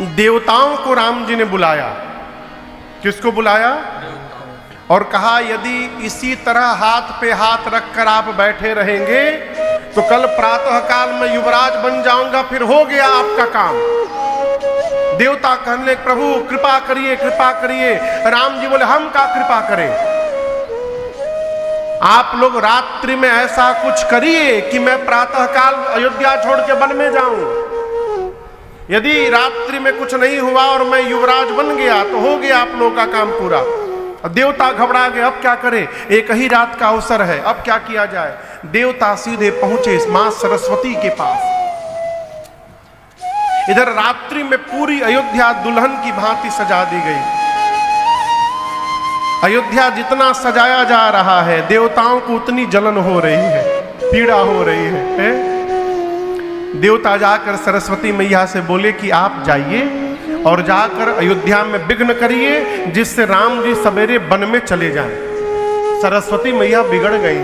देवताओं को राम जी ने बुलाया। किसको बुलाया? और कहा यदि इसी तरह हाथ पे हाथ रखकर आप बैठे रहेंगे तो कल प्रातः काल में युवराज बन जाऊंगा, फिर हो गया आपका काम। देवता कहने प्रभु कृपा करिए कृपा करिए। राम जी बोले हम का कृपा करें, आप लोग रात्रि में ऐसा कुछ करिए कि मैं प्रातः काल अयोध्या छोड़ के वन में जाऊं। यदि रात्रि में कुछ नहीं हुआ और मैं युवराज बन गया तो हो गया आप लोगों का काम पूरा। देवता घबरा गए, अब क्या करें, एक ही रात का अवसर है, अब क्या किया जाए। देवता सीधे पहुंचे मां सरस्वती के पास। इधर रात्रि में पूरी अयोध्या दुल्हन की भांति सजा दी गई। अयोध्या जितना सजाया जा रहा है देवताओं को उतनी जलन हो रही है, पीड़ा हो रही है। देवता जाकर सरस्वती मैया से बोले कि आप जाइए और जाकर अयोध्या में विघ्न करिए जिससे राम जी सवेरे वन में चले जाएं। सरस्वती मैया बिगड़ गई,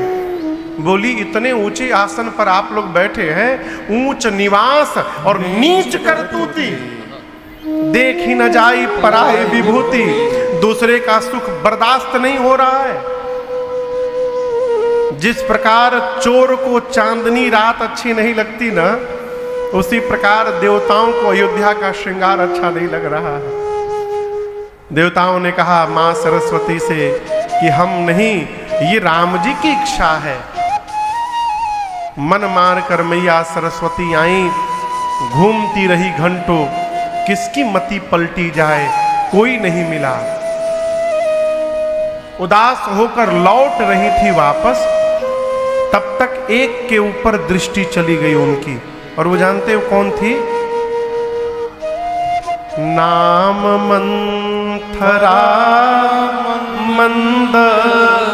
बोली इतने ऊंचे आसन पर आप लोग बैठे हैं, ऊंच निवास और नीच करतूती, देख ही न जाई पराई विभूति। दूसरे का सुख बर्दाश्त नहीं हो रहा है। जिस प्रकार चोर को चांदनी रात अच्छी नहीं लगती ना, उसी प्रकार देवताओं को अयोध्या का श्रृंगार अच्छा नहीं लग रहा है। देवताओं ने कहा मां सरस्वती से कि हम नहीं, ये राम जी की इच्छा है। मन मार कर मैया सरस्वती आई, घूमती रही घंटों, किसकी मति पलटी जाए कोई नहीं मिला। उदास होकर लौट रही थी वापस, तब तक एक के ऊपर दृष्टि चली गई उनकी, और वो जानते हो कौन थी? नाम मंथरा मंदमती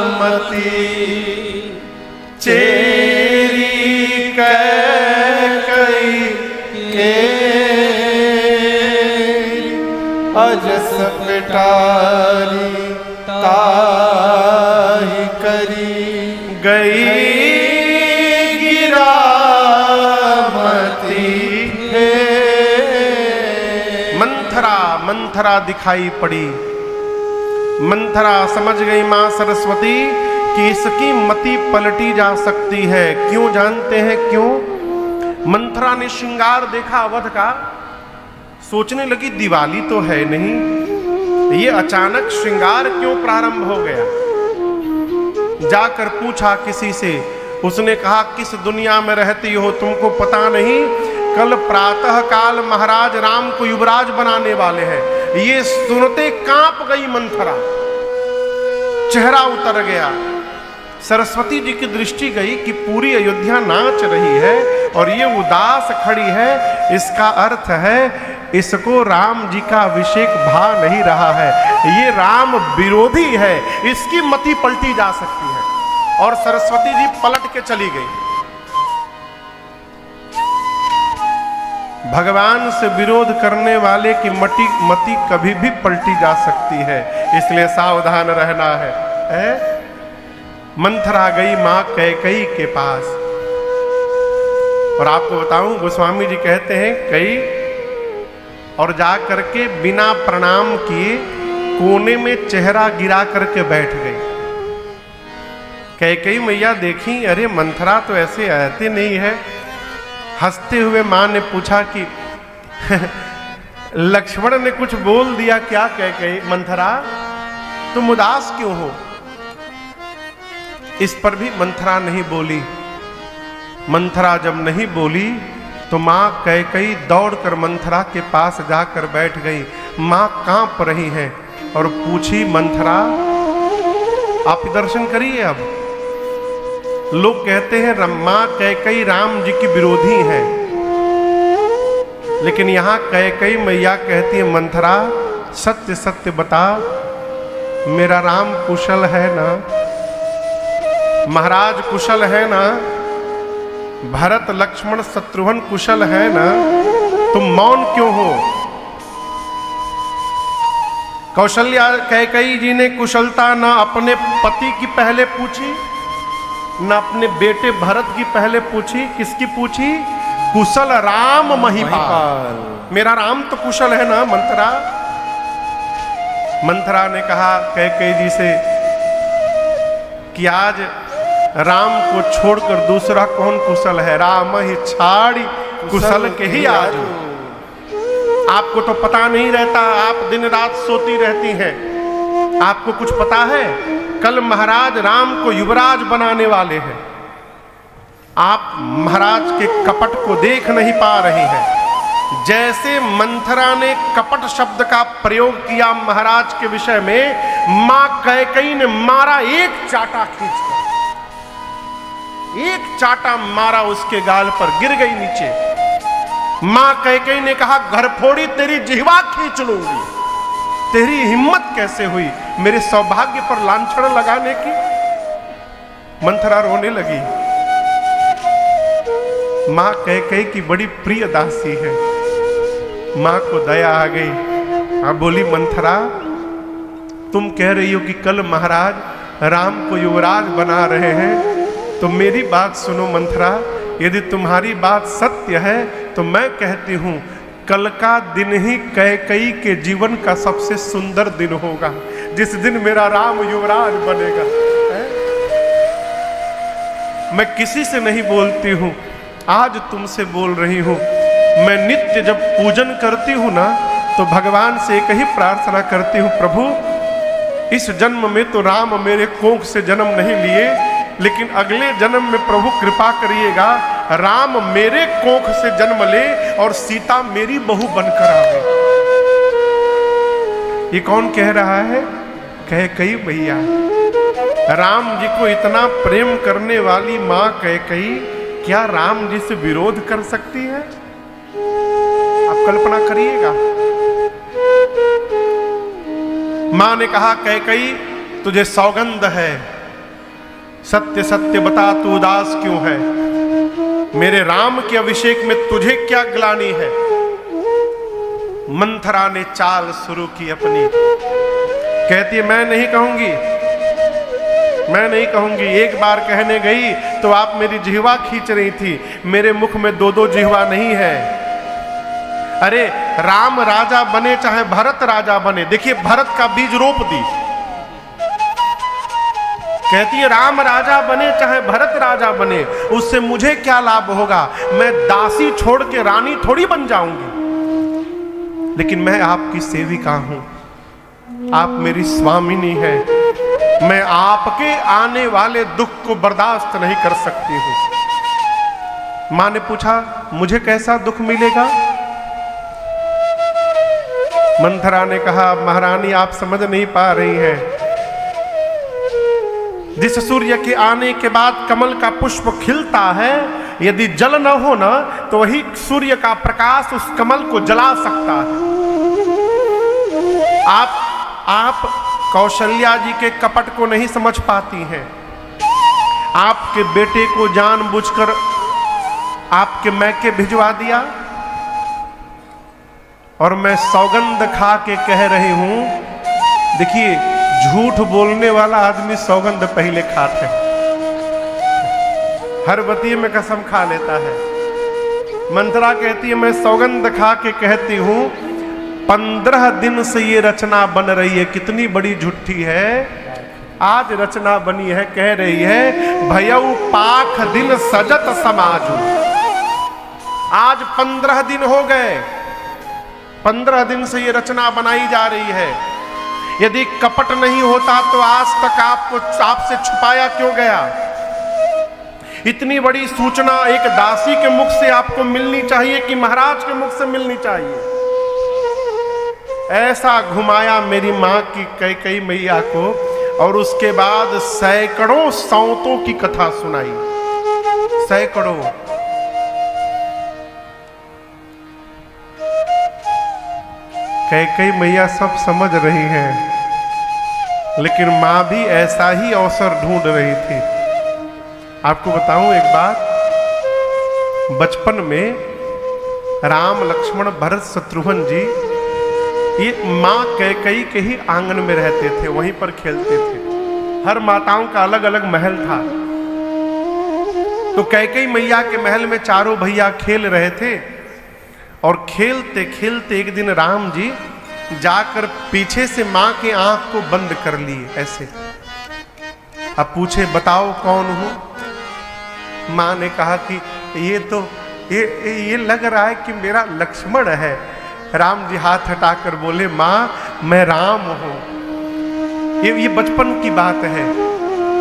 चेरी कैकई के अजस पिटारी ताहि करी गई मंथरा दिखाई पड़ी। मंथरा समझ गई मां सरस्वती कि इसकी मति पलटी जा सकती है। क्यों जानते हैं क्यों? मंथरा ने श्रृंगार देखा अवध का, सोचने लगी दिवाली तो है नहीं, ये अचानक श्रृंगार क्यों प्रारंभ हो गया। जाकर पूछा किसी से, उसने कहा किस दुनिया में रहती हो, तुमको पता नहीं कल प्रातः काल महाराज राम को युवराज बनाने वाले हैं। ये सुनते कांप गई मंथरा, चेहरा उतर गया। सरस्वती जी की दृष्टि गई कि पूरी अयोध्या नाच रही है और ये उदास खड़ी है, इसका अर्थ है इसको राम जी का अभिषेक भा नहीं रहा है, ये राम विरोधी है, इसकी मति पलटी जा सकती है। और सरस्वती जी पलट के चली गई। भगवान से विरोध करने वाले की मति कभी भी पलटी जा सकती है, इसलिए सावधान रहना है। मंथरा गई मां कैकई के पास, और आपको बताऊं गोस्वामी जी कहते हैं कई और जा करके बिना प्रणाम किए कोने में चेहरा गिरा करके बैठ गई। कैकई मैया देखी, अरे मंथरा तो ऐसे आते नहीं है। हंसते हुए मां ने पूछा कि लक्ष्मण ने कुछ बोल दिया क्या? कैकई मंथरा तुम उदास क्यों हो? इस पर भी मंथरा नहीं बोली। मंथरा जब नहीं बोली तो मां कैकई दौड़कर मंथरा के पास जाकर बैठ गई। मां कांप रही हैं और पूछी मंथरा आप दर्शन करिए। अब लोग कहते हैं मां कैकई राम जी की विरोधी हैं, लेकिन यहां कैकई मैया कहती है मंथरा सत्य सत्य बता, मेरा राम कुशल है ना? महाराज कुशल है ना? भरत लक्ष्मण शत्रुघ्न कुशल है ना? तुम मौन क्यों हो? कौशल्या कैकई जी ने कुशलता ना अपने पति की पहले पूछी, न अपने बेटे भरत की पहले पूछी। किसकी पूछी? कुशल राम महिपाल। मेरा राम तो कुशल है ना मंथरा? मंथरा ने कहा कैकेयी जी से कि आज राम को छोड़कर दूसरा कौन कुशल है? राम ही छाड़ी कुशल के ही आज। आपको तो पता नहीं रहता, आप दिन रात सोती रहती हैं। आपको कुछ पता है? कल महाराज राम को युवराज बनाने वाले हैं। आप महाराज के कपट को देख नहीं पा रही हैं। जैसे मंथरा ने कपट शब्द का प्रयोग किया महाराज के विषय में, मां कैकेयी ने मारा एक चाटा खींचकर, एक चाटा मारा उसके गाल पर, गिर गई नीचे। मां कैकेयी ने कहा घर फोड़ी तेरी जिह्वा खींच लूंगी। तेरी हिम्मत कैसे हुई मेरे सौभाग्य पर लांछन लगाने की? मंथरा रोने लगी। मां कैकेयी की बड़ी प्रिय दासी है। मां को दया आ गई। अब बोली मंथरा, तुम कह रही हो कि कल महाराज राम को युवराज बना रहे हैं, तो मेरी बात सुनो मंथरा। यदि तुम्हारी बात सत्य है तो मैं कहती हूं कल का दिन ही कैकेयी के जीवन का सबसे सुंदर दिन होगा, जिस दिन मेरा राम युवराज बनेगा। मैं किसी से नहीं बोलती हूं, आज तुमसे बोल रही हूं। मैं नित्य जब पूजन करती हूं ना, तो भगवान से एक ही प्रार्थना करती हूं, प्रभु इस जन्म में तो राम मेरे कोख से जन्म नहीं लिए, लेकिन अगले जन्म में प्रभु कृपा करिएगा राम मेरे कोख से जन्म ले और सीता मेरी बहू बनकर आवे। ये कौन कह रहा है? कैकेयी मैया। राम जी को इतना प्रेम करने वाली मां कैकेयी क्या राम जी से विरोध कर सकती है? आप कल्पना करिएगा। मां ने कहा कैकेयी तुझे सौगंध है, सत्य सत्य बता तू उदास क्यों है? मेरे राम के अभिषेक में तुझे क्या ग्लानि है? मंथरा ने चाल शुरू की अपनी। कहती है मैं नहीं कहूंगी, मैं नहीं कहूंगी। एक बार कहने गई तो आप मेरी जिह्वा खींच रही थी। मेरे मुख में दो दो जिह्वा नहीं है। अरे राम राजा बने चाहे भरत राजा बने, देखिए भरत का बीज रोप दी। कहती है राम राजा बने चाहे भरत राजा बने, उससे मुझे क्या लाभ होगा? मैं दासी छोड़ के रानी थोड़ी बन जाऊंगी। लेकिन मैं आपकी सेविका हूं, आप मेरी स्वामिनी हैं। मैं आपके आने वाले दुख को बर्दाश्त नहीं कर सकती हूं। मां ने पूछा मुझे कैसा दुख मिलेगा? मंथरा ने कहा महारानी आप समझ नहीं पा रही हैं। जिस सूर्य के आने के बाद कमल का पुष्प खिलता है, यदि जल न हो ना तो वही सूर्य का प्रकाश उस कमल को जला सकता है। आप कौशल्या जी के कपट को नहीं समझ पाती हैं। आपके बेटे को जानबूझकर आपके मैके भिजवा दिया, और मैं सौगंध खा के कह रही हूं। देखिए झूठ बोलने वाला आदमी सौगंध पहले खाता है, हर बतिये में कसम खा लेता है। मंथरा कहती है मैं सौगंध खा के कहती हूं 15 दिन से ये रचना बन रही है। कितनी बड़ी झूठी है। आज रचना बनी है, कह रही है भयऊ पाख दिन सजत समाजू। आज 15 दिन हो गए, 15 दिन से ये रचना बनाई जा रही है। यदि कपट नहीं होता तो आज तक आपसे छुपाया क्यों गया? इतनी बड़ी सूचना एक दासी के मुख से आपको मिलनी चाहिए कि महाराज के मुख से मिलनी चाहिए। ऐसा घुमाया मेरी मां की कैकेयी मैया को, और उसके बाद सैकड़ों सौतों की कथा सुनाई। सैकड़ों। कैकेयी मैया सब समझ रही हैं, लेकिन मां भी ऐसा ही अवसर ढूंढ रही थी। आपको बताऊं एक बात, बचपन में राम लक्ष्मण भरत शत्रुघ्न जी ये मां कैकेयी के ही आंगन में रहते थे, वहीं पर खेलते थे। हर माताओं का अलग अलग महल था। तो कैकेयी मैया के महल में चारों भैया खेल रहे थे, और खेलते खेलते एक दिन राम जी जाकर पीछे से मां की आंख को बंद कर लिए ऐसे। अब पूछे बताओ कौन हूं। मां ने कहा कि ये लग रहा है कि मेरा लक्ष्मण है। राम जी हाथ हटाकर बोले मां मैं राम हूं। ये बचपन की बात है,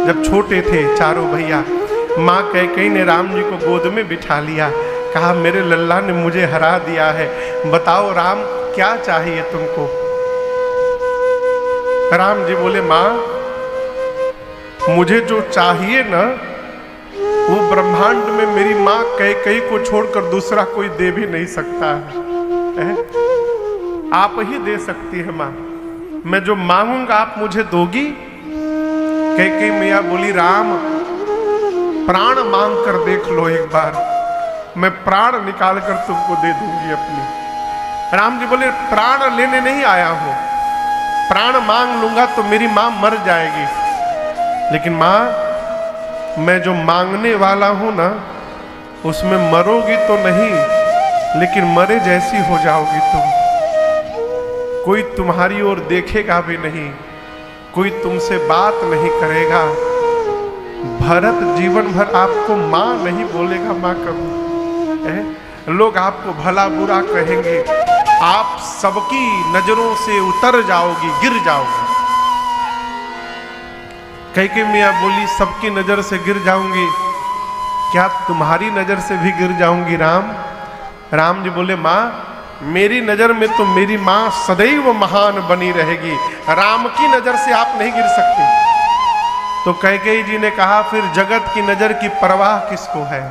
जब छोटे थे चारों भैया। मां कैकेयी ने राम जी को गोद में बिठा लिया, कहा मेरे लल्ला ने मुझे हरा दिया है, बताओ राम क्या चाहिए तुमको। राम जी बोले मां मुझे जो चाहिए ना वो ब्रह्मांड में मेरी मां कैकेयी को छोड़कर दूसरा कोई दे भी नहीं सकता है, आप ही दे सकती है मां। मैं जो मांगूंगा आप मुझे दोगी। कैकेयी मैया बोली राम प्राण मांग कर देख लो एक बार, मैं प्राण निकाल कर तुमको दे दूंगी अपनी। राम जी बोले प्राण लेने नहीं आया हूं, प्राण मांग लूंगा तो मेरी मां मर जाएगी, लेकिन मां मैं जो मांगने वाला हूं ना उसमें मरोगी तो नहीं, लेकिन मरे जैसी हो जाओगी तुम। कोई तुम्हारी ओर देखेगा भी नहीं, कोई तुमसे बात नहीं करेगा। भरत जीवन भर आपको मां नहीं बोलेगा मां कभी। लोग आपको भला बुरा कहेंगे, आप सबकी नजरों से उतर जाओगी, गिर जाओगी। कैकेयी मैया बोली सबकी नजर से गिर जाऊंगी, क्या तुम्हारी नजर से भी गिर जाऊंगी राम। राम जी बोले मां मेरी नजर में तो मेरी मां सदैव महान बनी रहेगी, राम की नजर से आप नहीं गिर सकती। तो कैकेयी जी ने कहा फिर जगत की नजर की परवाह किसको है।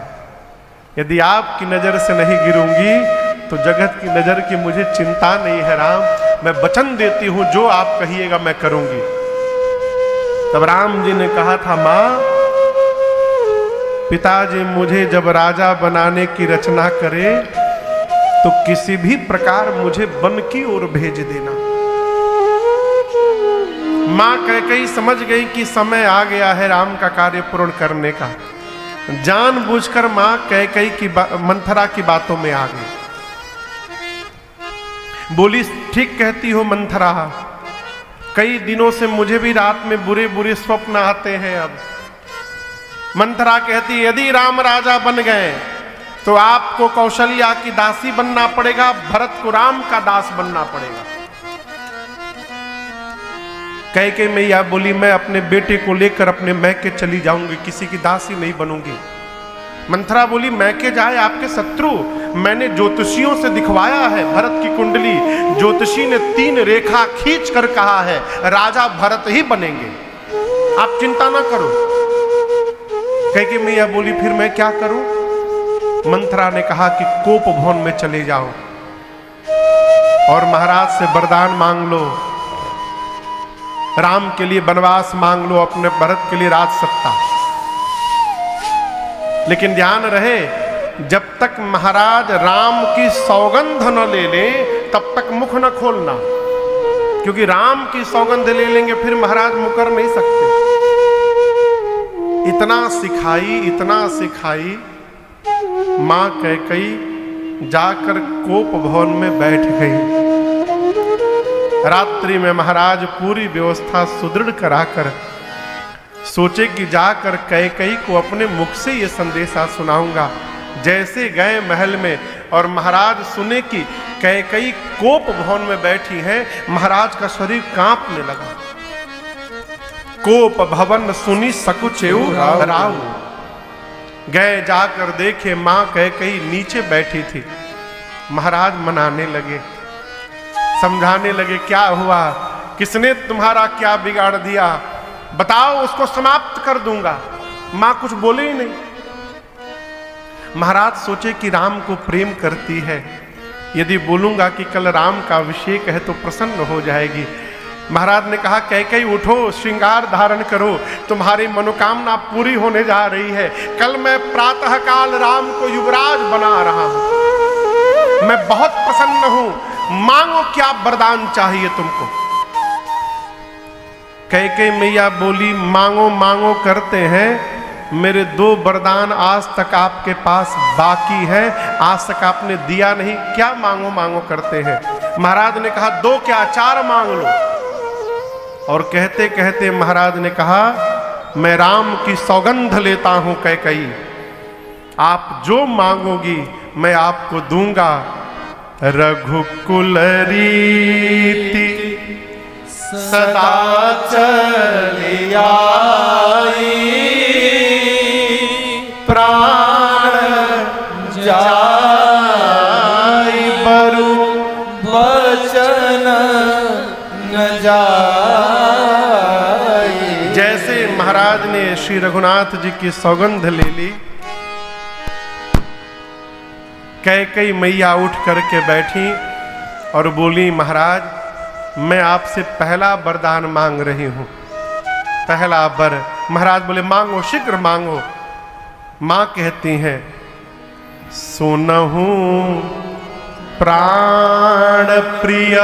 यदि आपकी नजर से नहीं गिरूंगी तो जगत की नजर की मुझे चिंता नहीं है राम, मैं वचन देती हूं जो आप कहिएगा मैं करूंगी। तब राम जी ने कहा था मां पिताजी मुझे जब राजा बनाने की रचना करे तो किसी भी प्रकार मुझे वन की ओर भेज देना। मां कैकेयी समझ गई कि समय आ गया है राम का कार्य पूर्ण करने का। जानबूझकर मां कैकेयी की मंथरा की बातों में आ गई। बोली ठीक कहती हो मंथरा, कई दिनों से मुझे भी रात में बुरे बुरे स्वप्न आते हैं। अब मंथरा कहती यदि राम राजा बन गए तो आपको कौशल्या की दासी बनना पड़ेगा, भरत को राम का दास बनना पड़ेगा। कैकेयी मैया बोली मैं अपने बेटे को लेकर अपने मैके चली जाऊंगी, किसी की दासी नहीं बनूंगी। मंथरा बोली मैके जाए आपके शत्रु, मैंने ज्योतिषियों से दिखवाया है भरत की कुंडली, ज्योतिषी ने 3 रेखा खींच कर कहा है राजा भरत ही बनेंगे, आप चिंता ना करो। कैकेयी मैया बोली फिर मैं क्या करूं। मंथरा ने कहा कि कोप भवन में चले जाओ और महाराज से वरदान मांग लो, राम के लिए वनवास मांग लो, अपने भरत के लिए राज सत्ता। लेकिन ध्यान रहे जब तक महाराज राम की सौगंध न ले ले तब तक मुख न खोलना, क्योंकि राम की सौगंध ले लेंगे फिर महाराज मुकर नहीं सकते। इतना सिखाई मां कैकेयी जाकर कोप भवन में बैठ गई। रात्रि में महाराज पूरी व्यवस्था सुदृढ़ कराकर सोचे कि जाकर कैकेयी को अपने मुख से ये संदेशा सुनाऊंगा। जैसे गए महल में और महाराज सुने कि कैकेयी कोप भवन में बैठी है, महाराज का शरीर कांपने लगा। कोप भवन सुनी सकुचेऊ राव। गए जाकर देखे मां कैकेयी नीचे बैठी थी। महाराज मनाने लगे, समझाने लगे क्या हुआ, किसने तुम्हारा क्या बिगाड़ दिया, बताओ उसको समाप्त कर दूंगा। मां कुछ बोले ही नहीं। महाराज सोचे कि राम को प्रेम करती है, यदि बोलूंगा कि कल राम का अभिषेक है तो प्रसन्न हो जाएगी। महाराज ने कहा कैकेयी उठो, श्रृंगार धारण करो, तुम्हारी मनोकामना पूरी होने जा रही है। कल मैं प्रातः काल राम को युवराज बना रहा हूं, मैं बहुत प्रसन्न हूं, मांगो क्या वरदान चाहिए तुमको। कैकेयी मैया बोली मांगो मांगो करते हैं, मेरे 2 वरदान आज तक आपके पास बाकी है, आज तक आपने दिया नहीं, क्या मांगो मांगो करते हैं। महाराज ने कहा 2 क्या 4 मांग लो। और कहते कहते महाराज ने कहा मैं राम की सौगंध लेता हूं कैकई, आप जो मांगोगी मैं आपको दूंगा। रघुकुल रीति सदा चली आई, प्राण जाई बरु वचन न जाई। जैसे महाराज ने श्री रघुनाथ जी की सौगंध ले ली, कैकई मैया उठ करके बैठी और बोली महाराज मैं आपसे पहला वरदान मांग रही हूं, पहला वर। महाराज बोले मांगो, शीघ्र मांगो। मां कहती हैं सुनहु प्राण प्रिय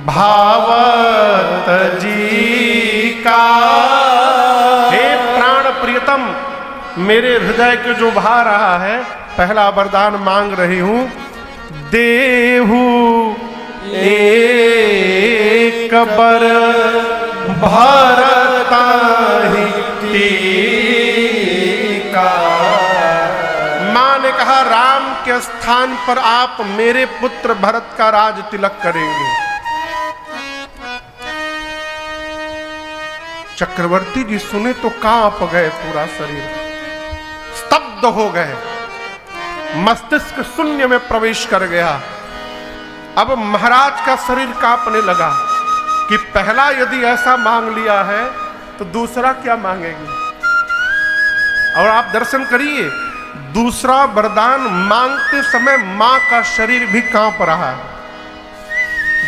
भावत जी का। हे प्राण प्रियतम, मेरे हृदय के जो भा रहा है, पहला वरदान मांग रही हूं। देहु एक बर भरताहि टीका। मां ने कहा राम के स्थान पर आप मेरे पुत्र भरत का राज तिलक करेंगे। चक्रवर्ती जी सुने तो कांप गए, पूरा शरीर स्तब्ध हो गए, मस्तिष्क शून्य में प्रवेश कर गया। अब महाराज का शरीर कांपने लगा कि पहला यदि ऐसा मांग लिया है तो दूसरा क्या मांगेगी। और आप दर्शन करिए, दूसरा वरदान मांगते समय मां का शरीर भी कांप रहा है।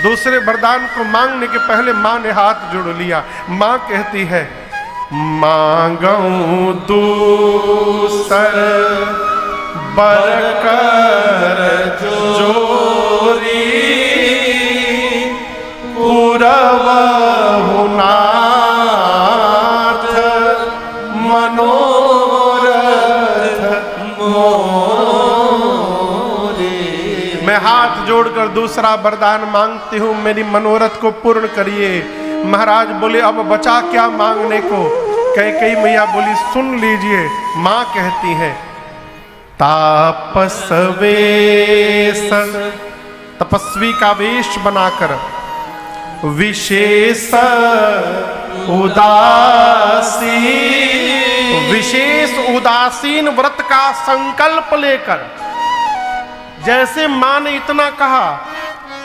दूसरे वरदान को मांगने के पहले मां ने हाथ जोड़ लिया। मां कहती है मांगऊं दूसर बरकर जोरी, पुरवहु नाथ मनोरथ मोरे। मैं हाथ जोड़कर दूसरा वरदान मांगती हूं, मेरी मनोरथ को पूर्ण करिए। महाराज बोले अब बचा क्या मांगने को। कैकेयी मैया बोली सुन लीजिए। मां कहती है तापस वेश, तपस्वी का वेश बनाकर, विशेष उदासीन व्रत का संकल्प लेकर। जैसे मां ने इतना कहा,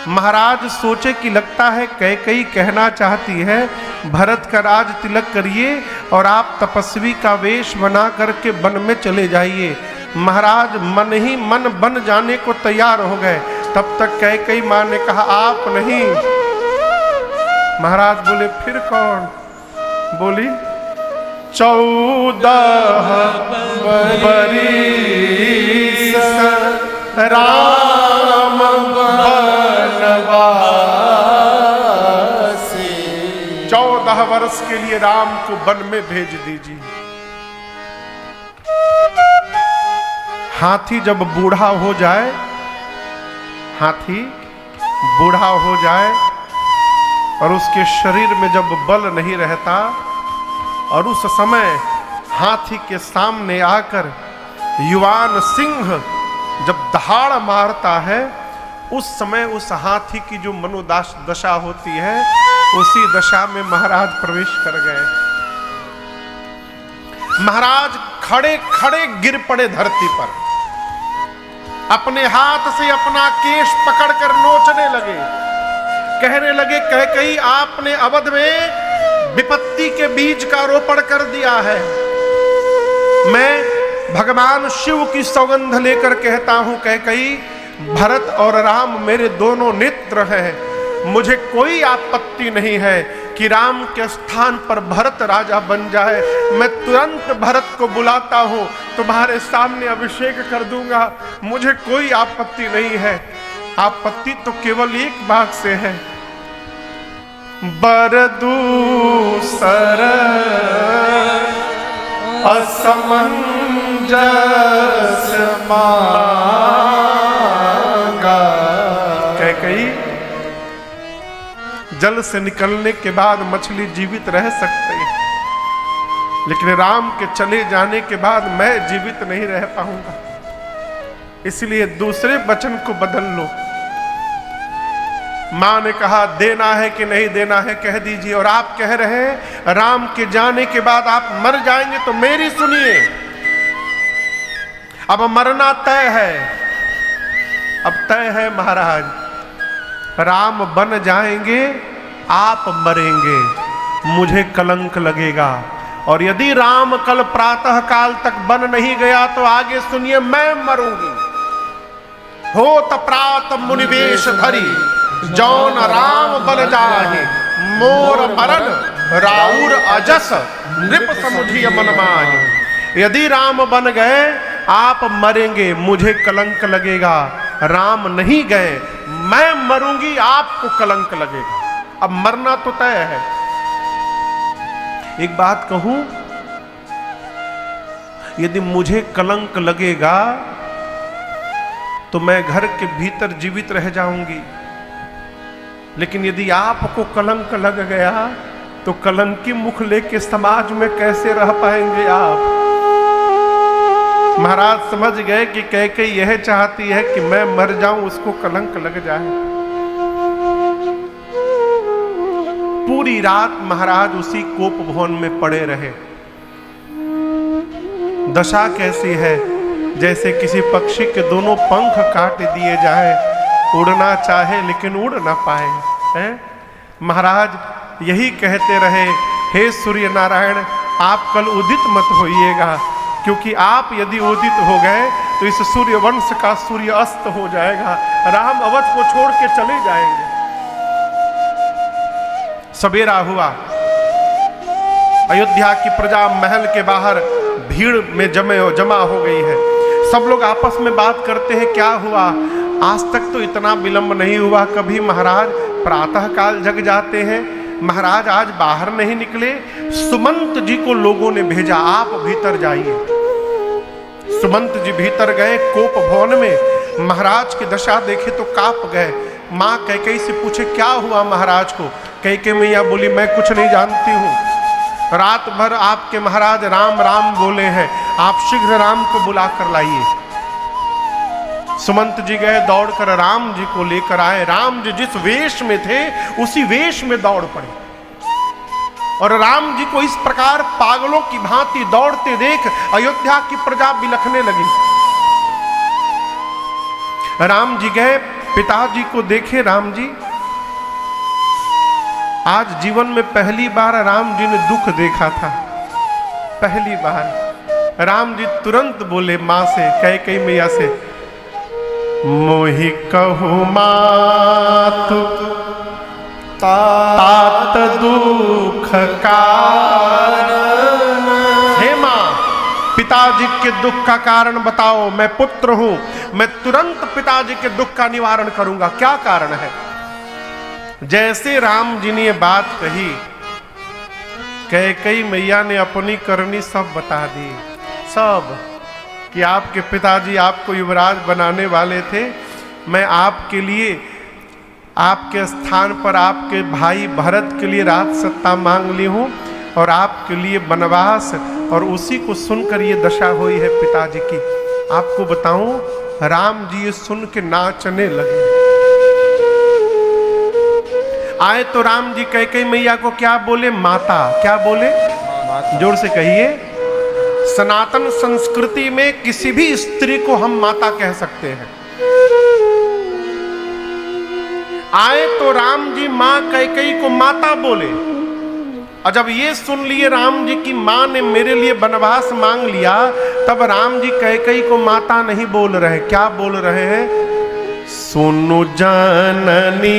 महाराज सोचे कि लगता है कैकेयी कहना चाहती है भरत का राज तिलक करिए और आप तपस्वी का वेश बना करके वन में चले जाइए। महाराज मन ही मन बन जाने को तैयार हो गए। तब तक कैकेयी मां ने कहा आप नहीं। महाराज बोले फिर कौन? बोली 14 बरिस राम बनवासी। 14 वर्ष के लिए राम को वन में भेज दीजिए। हाथी जब बूढ़ा हो जाए, हाथी बूढ़ा हो जाए और उसके शरीर में जब बल नहीं रहता और उस समय हाथी के सामने आकर युवान सिंह जब दहाड़ मारता है, उस समय उस हाथी की जो मनोदशा होती है, उसी दशा में महाराज प्रवेश कर गए। महाराज खड़े खड़े गिर पड़े धरती पर, अपने हाथ से अपना केश पकड़कर नोचने लगे। कहने लगे कैकेयी आपने अवध में विपत्ति के बीज का रोपण कर दिया है। मैं भगवान शिव की सौगंध लेकर कहता हूं कैकेयी, भरत और राम मेरे दोनों नेत्र हैं। मुझे कोई आपत्ति नहीं है कि राम के स्थान पर भरत राजा बन जाए। मैं तुरंत भरत को बुलाता हूं, तुम्हारे सामने अभिषेक कर दूंगा। मुझे कोई आपत्ति नहीं है। आपत्ति तो केवल एक बात से है, बर दूसर असमंजस मांगा। कैकेयी, जल से निकलने के बाद मछली जीवित रह सकती है, लेकिन राम के चले जाने के बाद मैं जीवित नहीं रह पाऊंगा, इसलिए दूसरे वचन को बदल लो। मां ने कहा देना है कि नहीं देना है कह दीजिए, और आप कह रहे हैं राम के जाने के बाद आप मर जाएंगे, तो मेरी सुनिए, अब मरना तय है, अब तय है महाराज, राम बन जाएंगे, आप मरेंगे, मुझे कलंक लगेगा। और यदि राम कल प्रातः काल तक बन नहीं गया तो आगे सुनिए, मैं मरूंगी। हो तप्रात मुनिवेश धरी, जौन राम बन जाहि, मोर मरण राउर अजस, नृप समुझिय मन माहि। यदि राम बन गए आप मरेंगे, मुझे कलंक लगेगा, राम नहीं गए मैं मरूंगी, आपको कलंक लगेगा। अब मरना तो तय है। एक बात कहूं, यदि मुझे कलंक लगेगा तो मैं घर के भीतर जीवित रह जाऊंगी, लेकिन यदि आपको कलंक लग गया तो कलंकी मुख लेके समाज में कैसे रह पाएंगे आप? महाराज समझ गए कि कैकेयी यह चाहती है कि मैं मर जाऊं, उसको कलंक लग जाए। पूरी रात महाराज उसी कोप भवन में पड़े रहे। दशा कैसी है, जैसे किसी पक्षी के दोनों पंख काट दिए जाए, उड़ना चाहे लेकिन उड़ ना पाए हैं? महाराज यही कहते रहे, हे सूर्य नारायण आप कल उदित मत होइएगा, क्योंकि आप यदि उदित हो गए तो इस सूर्य वंश का सूर्य अस्त हो जाएगा, राम अवध को छोड़ के चले जाएंगे। सवेरा हुआ, अयोध्या की प्रजा महल के बाहर भीड़ में जमा हो गई है। सब लोग आपस में बात करते हैं क्या हुआ, आज तक तो इतना विलंब नहीं हुआ कभी, महाराज प्रातः काल जग जाते हैं, महाराज आज बाहर नहीं निकले। सुमंत जी को लोगों ने भेजा, आप भीतर जाइए। सुमंत जी भीतर गए कोप भवन में, महाराज की दशा देखे तो कांप गए। माँ कैकेयी से पूछे क्या हुआ महाराज को? कैकेयी मैया बोली मैं कुछ नहीं जानती हूँ, रात भर आपके महाराज राम राम बोले हैं, आप शीघ्र राम को बुला कर लाइए। सुमंत जी गए, दौड़कर राम जी को लेकर आए। राम जी जिस वेश में थे उसी वेश में दौड़ पड़े, और राम जी को इस प्रकार पागलों की भांति दौड़ते देख अयोध्या की प्रजा बिलखने लगी। राम जी गए, पिताजी को देखे, राम जी आज जीवन में पहली बार राम जी ने दुख देखा था, पहली बार। राम जी तुरंत बोले मां से, कैकेयी मैया से, मोहि कहु मातु तात दुख कारण। हे मां, पिताजी के दुख का कारण बताओ, मैं पुत्र हूं, मैं तुरंत पिताजी के दुख का निवारण करूंगा, क्या कारण है? जैसे राम जी ने ये बात कही, कैकेयी मैया ने अपनी करनी सब बता दी, सब, कि आपके पिताजी आपको युवराज बनाने वाले थे, मैं आपके लिए, आपके स्थान पर आपके भाई भरत के लिए राज सत्ता मांग ली हूं, और आपके लिए वनवास, और उसी को सुनकर ये दशा हुई है पिताजी की। आपको बताऊं, राम जी ये सुन के नाचने लगे। आए तो राम जी कैकेयी मैया को क्या बोले? माता। क्या बोले? जोर से कहिए। सनातन संस्कृति में किसी भी स्त्री को हम माता कह सकते हैं। आए तो राम जी मां कैकेयी को माता बोले, और जब ये सुन लिए राम जी की मां ने मेरे लिए वनवास मांग लिया, तब राम जी कैकेयी को माता नहीं बोल रहे, क्या बोल रहे हैं? सुनु जननी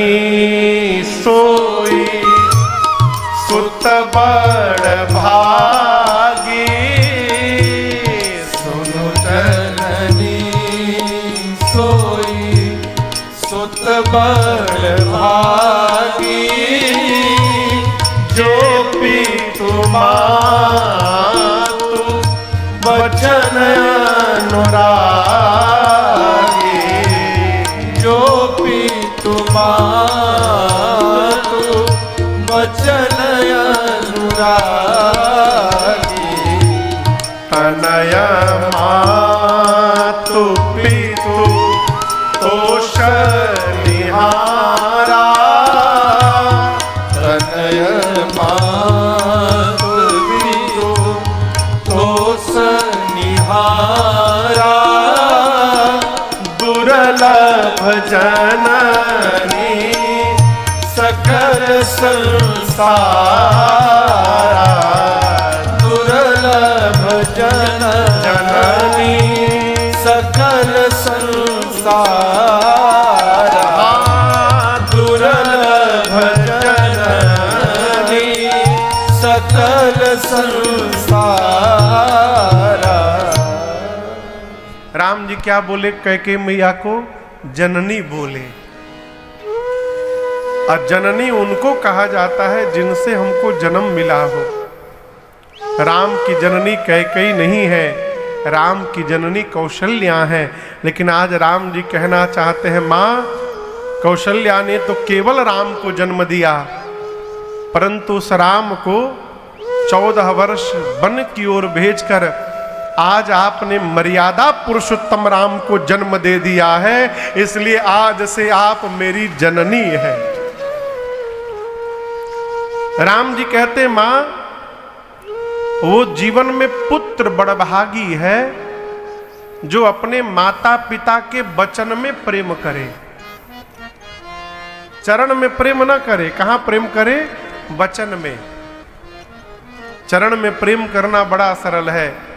सोई सुत बड़ भागी। सुनु जननी सोई सुत बड़ भागी, जो पीतु मातु अनुरागी जो पितु मातु वचन अनुरागी तनय मातु पितु तोष निहारा तनय मातु पितु तोष निहारा दुर्लभ जननी सकल संसारा दुर्लभ जननी सकल संसारा दुर्लभ जननी सकल संसारा। राम जी क्या बोले कैकेयी मैया को? जननी बोले। और जननी उनको कहा जाता है जिनसे हमको जन्म मिला हो। राम की जननी कैकेयी नहीं है, राम की जननी कौशल्या है। लेकिन आज राम जी कहना चाहते हैं, माँ कौशल्या ने तो केवल राम को जन्म दिया, परंतु उस राम को 14 वर्ष वन की ओर भेजकर आज आपने मर्यादा पुरुषोत्तम राम को जन्म दे दिया है, इसलिए आज से आप मेरी जननी है। राम जी कहते, मां वो जीवन में पुत्र बड़भागी है जो अपने माता पिता के वचन में प्रेम करे, चरण में प्रेम न करे। कहां प्रेम करे? वचन में। चरण में प्रेम करना बड़ा सरल है।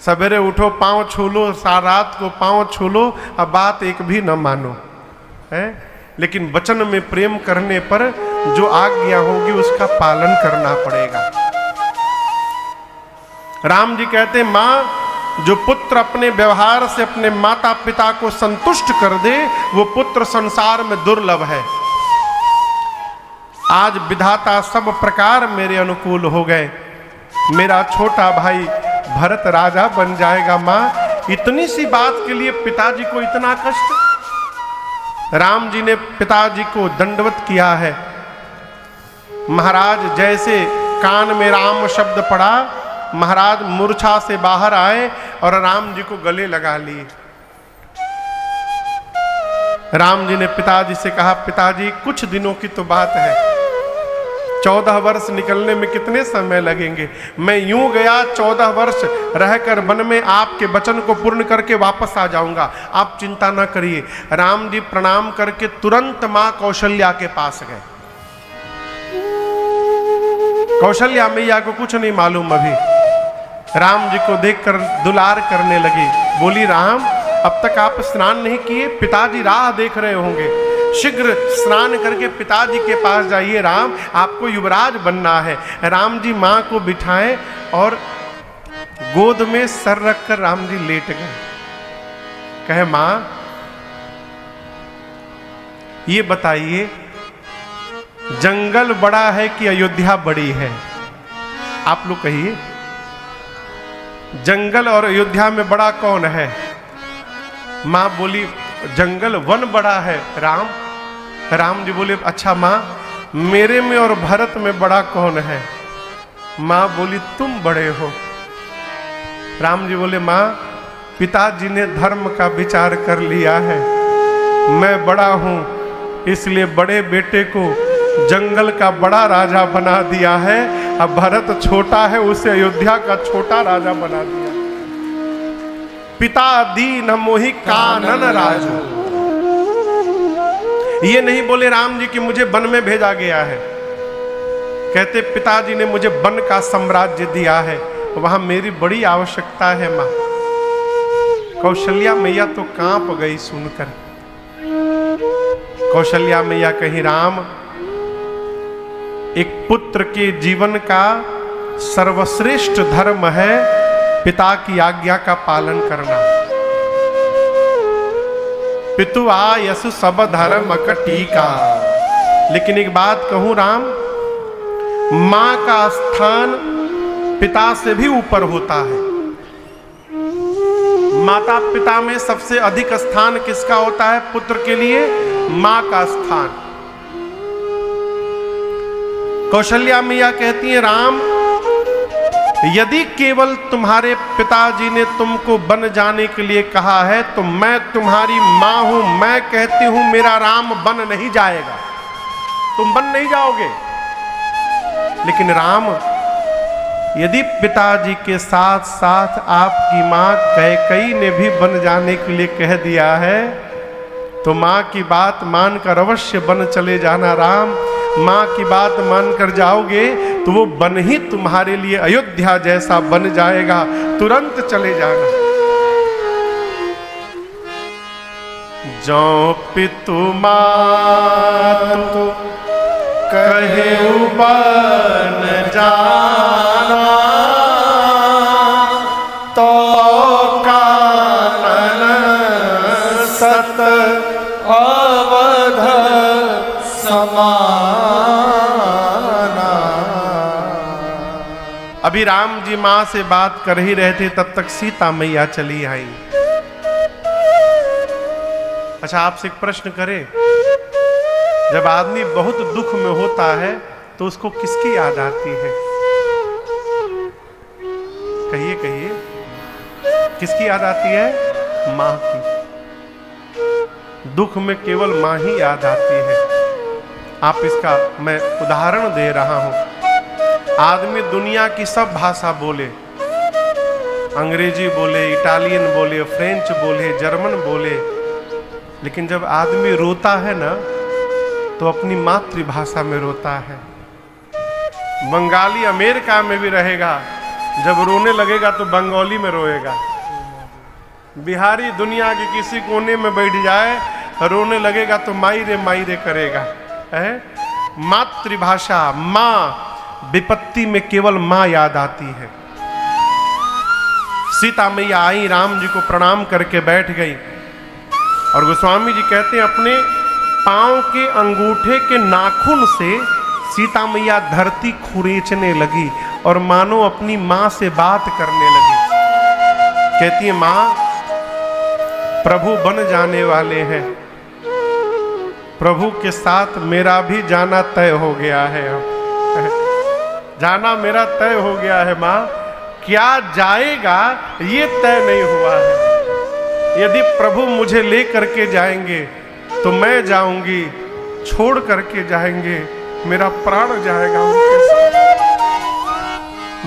सवेरे उठो पांव छू लो, रात को पांव छू लो, अब बात एक भी न मानो है, लेकिन वचन में प्रेम करने पर जो आज्ञा होगी उसका पालन करना पड़ेगा। राम जी कहते, मां जो पुत्र अपने व्यवहार से अपने माता पिता को संतुष्ट कर दे वो पुत्र संसार में दुर्लभ है। आज विधाता सब प्रकार मेरे अनुकूल हो गए, मेरा छोटा भाई भरत राजा बन जाएगा। मां इतनी सी बात के लिए पिताजी को इतना कष्ट। राम जी ने पिताजी को दंडवत किया है। महाराज जैसे कान में राम शब्द पड़ा, महाराज मूर्छा से बाहर आए और राम जी को गले लगा लिए। राम जी ने पिताजी से कहा, पिताजी कुछ दिनों की तो बात है, 14 वर्ष निकलने में कितने समय लगेंगे। मैं यूं गया 14 वर्ष रहकर वन में आपके वचन को पूर्ण करके वापस आ जाऊंगा, आप चिंता ना करिए। राम जी प्रणाम करके तुरंत मां कौशल्या के पास गए। कौशल्या मैया को कुछ नहीं मालूम अभी। राम जी को देखकर दुलार करने लगी, बोली, राम अब तक आप स्नान नहीं किए, पिताजी राह देख रहे होंगे, शीघ्र स्नान करके पिताजी के पास जाइए, राम आपको युवराज बनना है। राम जी मां को बिठाएं और गोद में सर रखकर राम जी लेट गए। कहे, मां ये बताइए जंगल बड़ा है कि अयोध्या बड़ी है? आप लोग कहिए, जंगल और अयोध्या में बड़ा कौन है? मां बोली, जंगल वन बड़ा है राम। राम जी बोले, अच्छा मां मेरे में और भरत में बड़ा कौन है? मां बोली, तुम बड़े हो। राम जी बोले, मां पिताजी ने धर्म का विचार कर लिया है, मैं बड़ा हूं इसलिए बड़े बेटे को जंगल का बड़ा राजा बना दिया है, अब भरत छोटा है उसे अयोध्या का छोटा राजा बना दिया। पिता दीन मोहि कानन राजू। ये नहीं बोले राम जी कि मुझे वन में भेजा गया है, कहते पिताजी ने मुझे वन का साम्राज्य दिया है, वहां मेरी बड़ी आवश्यकता है। मां कौशल्या मैया तो कांप गई सुनकर। कौशल्या मैया कही, राम एक पुत्र के जीवन का सर्वश्रेष्ठ धर्म है पिता की आज्ञा का पालन करना। पितु आयसु सब धर्म कटीका। लेकिन एक बात कहूं राम, मां का स्थान पिता से भी ऊपर होता है। माता पिता में सबसे अधिक स्थान किसका होता है पुत्र के लिए? मां का स्थान। कौशल्या मैया कहती है, राम यदि केवल तुम्हारे पिताजी ने तुमको बन जाने के लिए कहा है तो मैं तुम्हारी मां हूं, मैं कहती हूं मेरा राम बन नहीं जाएगा, तुम बन नहीं जाओगे। लेकिन राम यदि पिताजी के साथ साथ आपकी मां कैकेयी ने भी बन जाने के लिए कह दिया है तो मां की बात मानकर अवश्य बन चले जाना। राम मां की बात मानकर जाओगे तो वो बन ही तुम्हारे लिए अयोध्या जैसा बन जाएगा, तुरंत चले जाना। जो पितु मातु कहे बन जाना तो कानन सत अवध समाना। अभी राम जी मां से बात कर ही रहे थे, तब तक सीता मैया चली आई। अच्छा, आपसे एक प्रश्न करें, जब आदमी बहुत दुख में होता है तो उसको किसकी याद आती है? कहिए कहिए, किसकी याद आती है? मां की। दुख में केवल मां ही याद आती है। आप इसका मैं उदाहरण दे रहा हूं। आदमी दुनिया की सब भाषा बोले, अंग्रेजी बोले, इटालियन बोले, फ्रेंच बोले, जर्मन बोले, लेकिन जब आदमी रोता है ना तो अपनी मातृभाषा में रोता है। बंगाली अमेरिका में भी रहेगा, जब रोने लगेगा तो बंगाली में रोएगा। बिहारी दुनिया के किसी कोने में बैठ जाए, रोने लगेगा तो माई रे करेगा। है मातृभाषा, मां, विपत्ति में केवल मां याद आती है। सीता मैया आई, राम जी को प्रणाम करके बैठ गई और गोस्वामी जी कहते हैं अपने पांव के अंगूठे के नाखून से सीता मैया धरती खुरेचने लगी और मानो अपनी मां से बात करने लगी। कहती है, मां प्रभु बन जाने वाले हैं, प्रभु के साथ मेरा भी जाना तय हो गया है। अब जाना मेरा तय हो गया है मां, क्या जाएगा ये तय नहीं हुआ है। यदि प्रभु मुझे ले करके जाएंगे तो मैं जाऊंगी, छोड़ करके जाएंगे मेरा प्राण जाएगा उनके साथ।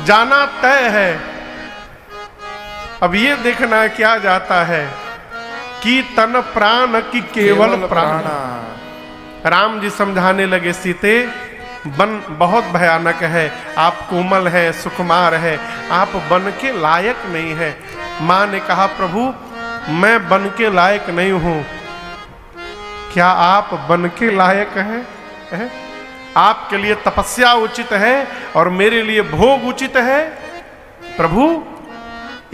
जाना तय है। अब ये देखना क्या जाता है कि तन प्राण की केवल प्राण। राम जी समझाने लगे, सीते बन बहुत भयानक है, आप कोमल है, सुकुमार है, आप बन के लायक नहीं है। मां ने कहा, प्रभु मैं बन के लायक नहीं हूं, क्या आप बन के लायक हैं? आपके लिए तपस्या उचित है और मेरे लिए भोग उचित है। प्रभु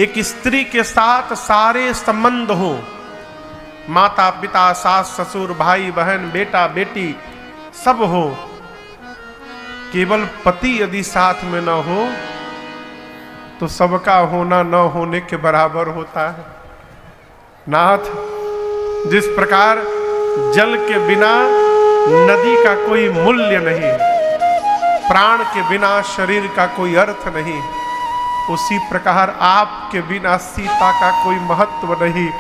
एक स्त्री के साथ सारे संबंध हो, माता पिता, सास ससुर, भाई बहन, बेटा बेटी सब हो, केवल पति यदि साथ में न हो तो सबका होना न होने के बराबर होता है। नाथ, जिस प्रकार जल के बिना नदी का कोई मूल्य नहीं, प्राण के बिना शरीर का कोई अर्थ नहीं, उसी प्रकार आपके बिना सीता का कोई महत्व नहीं।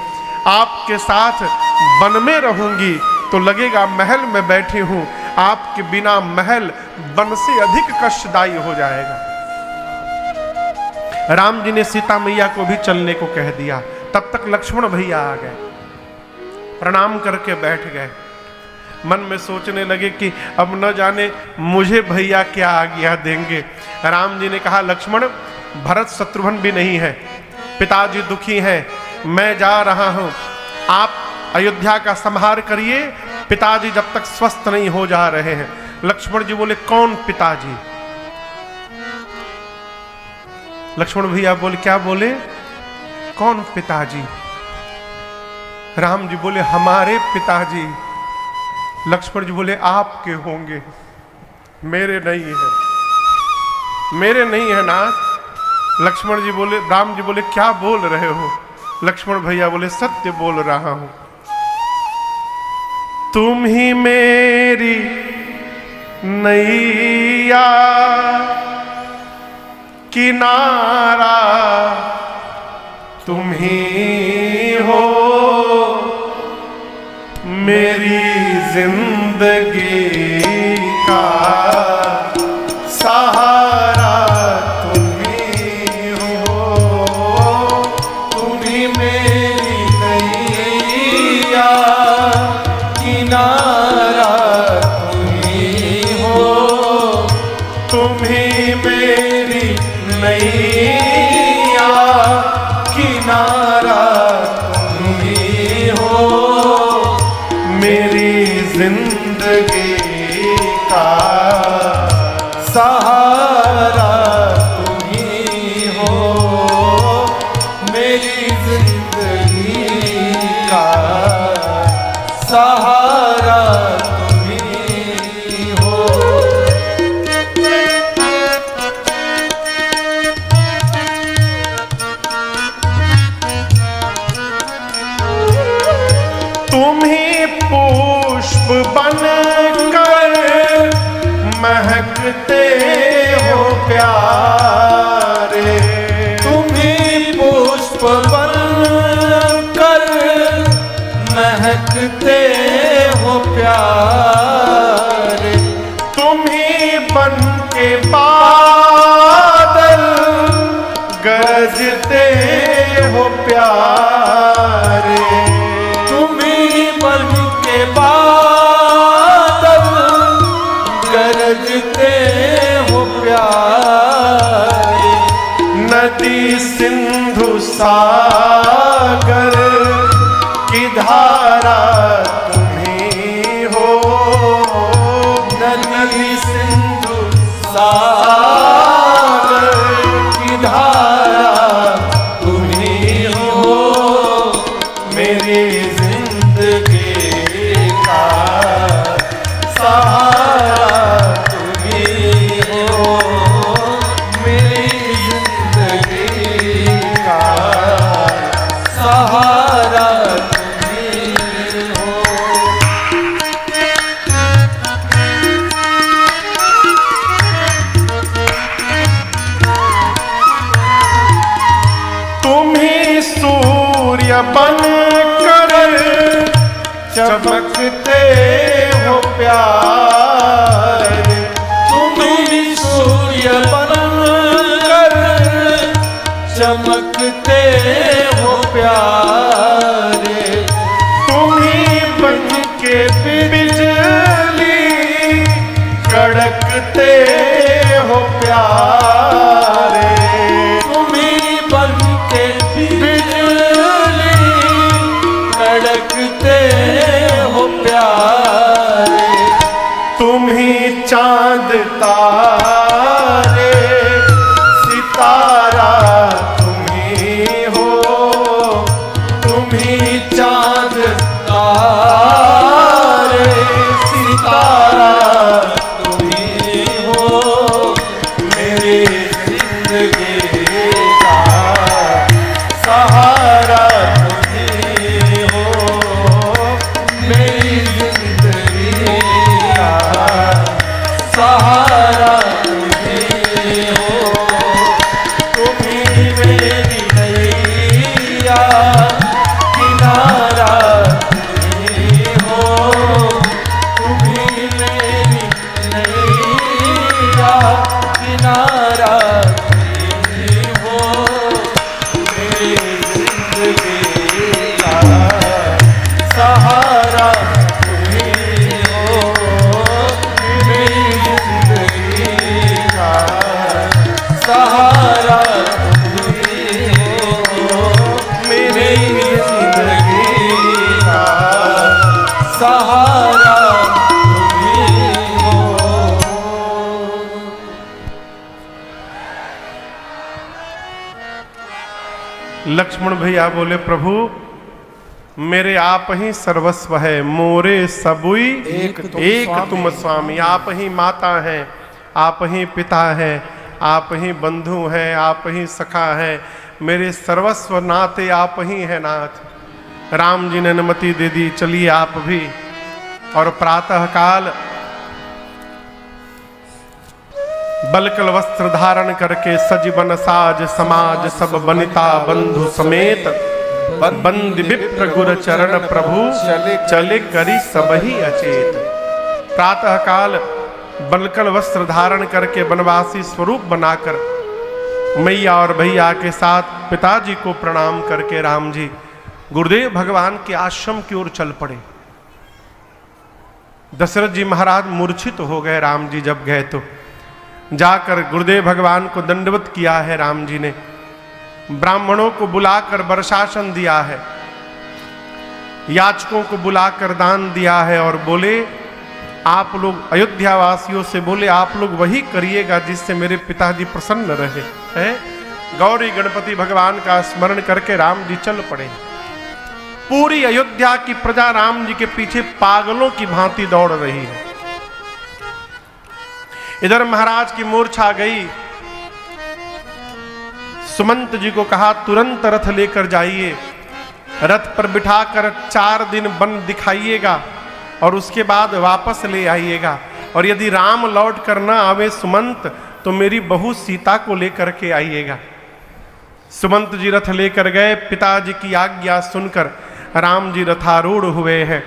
आपके साथ वन में रहूंगी तो लगेगा महल में बैठी हूं, आपके बिना महल वन से अधिक कष्टदायी हो जाएगा। राम जी ने सीता मैया को भी चलने को कह दिया। तब तक लक्ष्मण भैया आ गए, प्रणाम करके बैठ गए। मन में सोचने लगे कि अब न जाने मुझे भैया क्या आज्ञा देंगे। राम जी ने कहा, लक्ष्मण भरत शत्रुघ्न भी नहीं है, पिताजी दुखी हैं, मैं जा रहा हूं, आप अयोध्या का संहार करिए, पिताजी जब तक स्वस्थ नहीं हो जा रहे हैं। लक्ष्मण जी बोले, कौन पिताजी? लक्ष्मण भैया बोले, क्या बोले? कौन पिताजी? राम जी बोले, हमारे पिताजी। लक्ष्मण जी बोले, आपके होंगे, मेरे नहीं है, मेरे नहीं है नाथ। लक्ष्मण जी बोले, राम जी बोले, क्या बोल रहे हो? लक्ष्मण भैया बोले सत्य बोल रहा हूं। तुम ही मेरी नैया किनारा तुम ही हो, मेरी जिंदगी का सहारा तुम ही हो। तुम ही मेरी नैया किनारा तुम ही हो, तुम ही मेरी नैया किनारा तुम ही हो, मेरी जिंदगी का सहारा तुम ही हो, मेरी जिंदगी का सहारा तुम ही हो। तुम ही पुष्प बन कर महकते हो प्यारे। तुम ही पुष्प बन कर महकते हो प्यारे। तुम ही बन के बादल गरजते हो प्यारे। तुम ही बन के बादल गरजते हो प्यारे। नदी सिंधु सागर की धारा तुम ही हो, नदी सिंधु सागर की धारा तुम ही हो, मेरी जिंदगी का सहारा तुम ही हो, मेरी जिंदगी का सहारा तुम ही हो। तुम ही सूर्य बन कर चमकते हो प्यारे। तुम ही सूर्य बन कर चमकते हो प्यारे। तुम ही बन के बिजली कड़कते हो प्यारे। तुम ही बन के बिजली कड़कते हो प्यारे। तुम ही चांद तारे सितारा तुम ही हो, तुम ही चांद तारे सितारा तुम ही हो, मेरी जिंदगी का सहारा तुम ही हो, मेरी जिंदगी का सहारा तुम ही हो। तुम ही मेरी नैया किनारा तुम ही हो, तुम ही मेरी नैया किनारा तुम ही हो, मेरी जिंदगी का सहारा तुम ही हो, मेरी जिंदगी का सहारा तुम ही हो, मेरी जिंदगी का सहारा तुम ही हो। लक्ष्मण भैया बोले प्रभु मेरे आप ही सर्वस्व है, मोरे सबुई एक तुम स्वामी। आप ही माता हैं, आप ही पिता हैं, आप ही बंधु हैं, आप ही सखा हैं, मेरे सर्वस्व नाते आप ही हैं नाथ। राम जी ने अनुमति दे दी, चलिए आप भी। और प्रातः काल बलकल वस्त्र धारण करके सज बन साज समाज सब बनिता बंधु समेत बंद विप्र गुर चरण प्रभु चले करी सबही अचेत। प्रातः काल बलकल वस्त्र धारण करके वनवासी स्वरूप बनाकर मैया और भैया के साथ पिताजी को प्रणाम करके राम जी गुरुदेव भगवान के आश्रम की ओर चल पड़े। दशरथ जी महाराज मूर्छित हो गए। राम जी जब गए तो जाकर गुरुदेव भगवान को दंडवत किया है। राम जी ने ब्राह्मणों को बुलाकर वर्षासन दिया है, याचकों को बुलाकर दान दिया है और बोले आप लोग अयोध्या वासियों से बोले आप लोग वही करिएगा जिससे मेरे पिताजी प्रसन्न रहे हैं। गौरी गणपति भगवान का स्मरण करके राम जी चल पड़े। पूरी अयोध्या की प्रजा राम जी के पीछे पागलों की भांति दौड़ रही है। इधर महाराज की मूर्छा गई। सुमंत जी को कहा तुरंत रथ लेकर जाइए, रथ पर बिठाकर 4 दिन वन दिखाइएगा और उसके बाद वापस ले आइएगा। और यदि राम लौट कर न आवे सुमंत तो मेरी बहू सीता को लेकर के आइएगा। सुमंत जी रथ लेकर गए। पिताजी की आज्ञा सुनकर राम जी रथारूढ़ हुए हैं।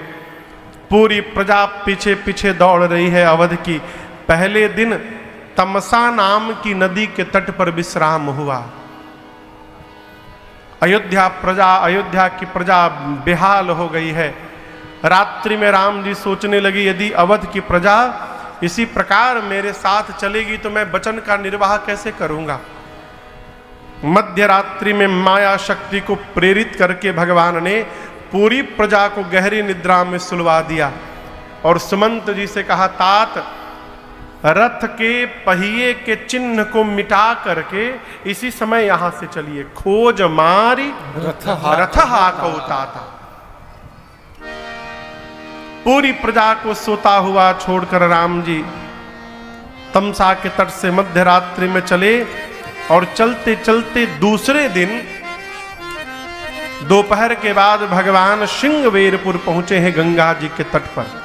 पूरी प्रजा पीछे पीछे दौड़ रही है अवध की। पहले दिन तमसा नाम की नदी के तट पर विश्राम हुआ। अयोध्या की प्रजा बेहाल हो गई है। रात्रि में राम जी सोचने लगी यदि अवध की प्रजा इसी प्रकार मेरे साथ चलेगी तो मैं वचन का निर्वाह कैसे करूंगा। मध्य रात्रि में माया शक्ति को प्रेरित करके भगवान ने पूरी प्रजा को गहरी निद्रा में सुलवा दिया और सुमंत जी से कहा तात रथ के पहिए के चिन्ह को मिटा करके इसी समय यहां से चलिए। खोज मारी रथ हाको ताता। पूरी प्रजा को सोता हुआ छोड़कर राम जी तमसा के तट से मध्य रात्रि में चले और चलते चलते दूसरे दिन दोपहर के बाद भगवान श्रृंगवेरपुर पहुंचे हैं गंगा जी के तट पर।